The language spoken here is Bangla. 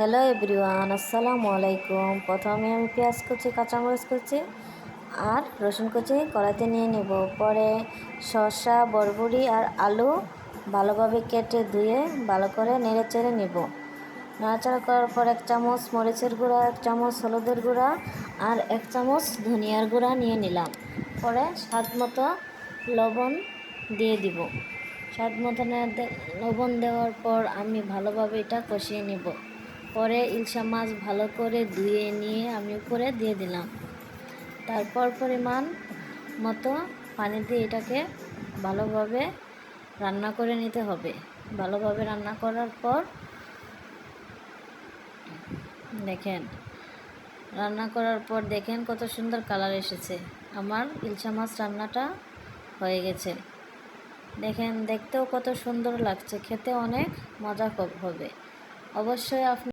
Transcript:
হ্যালো এভরিওয়ান, আসসালামু আলাইকুম। প্রথমে আমি পেঁয়াজ কুচি, কাঁচামরিচ কুচি আর রসুন কুচি কড়াইতে নিয়ে নেব। পরে শসা, বরবটি আর আলু ভালোভাবে কেটে ধুয়ে ভালো করে নেড়ে চেড়ে নেব। নাড়াচাড়া করার পর 1 চামচ মরিচের গুঁড়া, 1 চামচ হলুদের গুঁড়া আর 1 চামচ ধনিয়ার গুঁড়া নিয়ে নিলাম। পরে স্বাদ মতো লবণ দিয়ে দিব। স্বাদ মতো লবণ দেওয়ার পর আমি ভালোভাবে এটা কষিয়ে নেব। পরে ইলশা মাছ ভালো করে ধুয়ে নিয়ে আমি উপরে দিয়ে দিলাম। তারপর পরিমাণ মতো পানি দিয়ে এটাকে ভালোভাবে রান্না করে নিতে হবে। ভালোভাবে রান্না করার পর দেখেন কত সুন্দর কালার এসেছে। আমার ইলশা মাছ রান্নাটা হয়ে গেছে। দেখেন দেখতেও কত সুন্দর লাগছে, খেতে অনেক মজা হবে। অবশ্যই আপনি